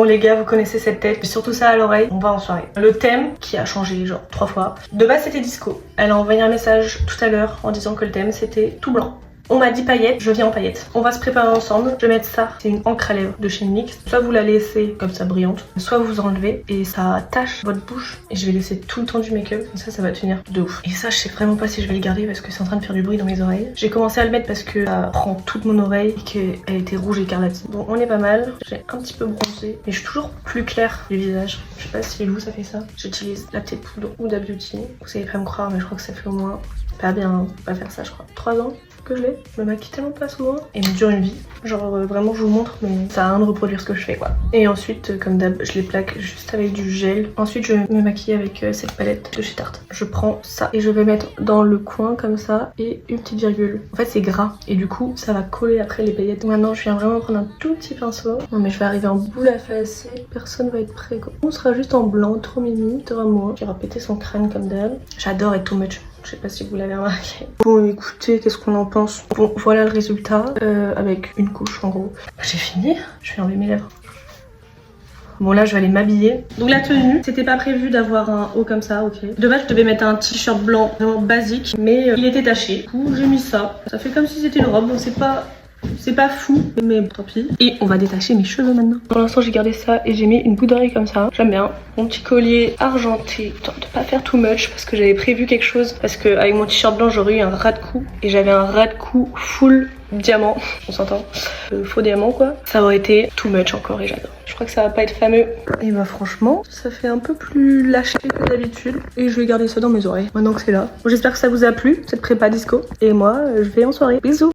les gars, vous connaissez cette tête, surtout ça à l'oreille, on va en soirée. Le thème qui a changé genre 3 fois. De base c'était disco. Elle a envoyé un message tout à l'heure en disant que le thème c'était tout blanc. On m'a dit paillettes, je viens en paillettes. On va se préparer ensemble. Je vais mettre ça, c'est une encre à lèvres de chez NYX. Soit vous la laissez comme ça brillante, soit vous enlevez et ça tache votre bouche. Et je vais laisser tout le temps du make-up, comme ça va tenir de ouf. Et ça je sais vraiment pas si je vais le garder parce que c'est en train de faire du bruit dans mes oreilles. J'ai commencé à le mettre parce que ça prend toute mon oreille et qu'elle était rouge écarlate. Bon on est pas mal, j'ai un petit peu bronzé. Mais je suis toujours plus claire du visage. Je sais pas si vous ça fait ça. J'utilise la petite poudre ou Huda Beauty. Vous savez pas me croire mais je crois que ça fait au moins, pas bien, hein, pas faire ça je crois, 3 ans que je l'ai. Je me maquille tellement pas souvent et me dure une vie. Genre vraiment je vous montre mais ça a rien de reproduire ce que je fais quoi. Et ensuite comme d'hab je les plaque juste avec du gel. Ensuite je me maquille avec cette palette de chez Tarte. Je prends ça et je vais mettre dans le coin comme ça et une petite virgule. En fait c'est gras et du coup ça va coller après les paillettes. Maintenant je viens vraiment prendre un tout petit pinceau. Non mais je vais arriver en boule à effacer. Personne va être prêt quoi. On sera juste en blanc, trop mimi, t'auras moi qui aura pété son crâne comme d'hab. J'adore être too much. Je sais pas si vous l'avez remarqué. Bon écoutez, qu'est-ce qu'on en pense? Bon voilà le résultat, avec une couche en gros. J'ai fini, je vais enlever mes lèvres. Bon là je vais aller m'habiller. Donc la tenue, c'était pas prévu d'avoir un haut comme ça, ok. De base je devais mettre un t-shirt blanc vraiment basique, mais il était taché. Du coup j'ai mis ça. Ça fait comme si c'était une robe, donc c'est pas fou, mais tant pis. Et on va détacher mes cheveux maintenant. Pour l'instant j'ai gardé ça et j'ai mis une boucle d'oreille comme ça. J'aime bien. Mon petit collier argenté. Attends, de pas faire too much parce que j'avais prévu quelque chose. Parce que avec mon t-shirt blanc j'aurais eu un ras de cou. Et j'avais un ras de cou full diamant. On s'entend. Faux diamant quoi. Ça aurait été too much encore et j'adore. Je crois que ça va pas être fameux. Et bah franchement ça fait un peu plus lâché que d'habitude. Et je vais garder ça dans mes oreilles maintenant que c'est là. Bon, j'espère que ça vous a plu cette prépa disco. Et moi je vais en soirée. Bisous.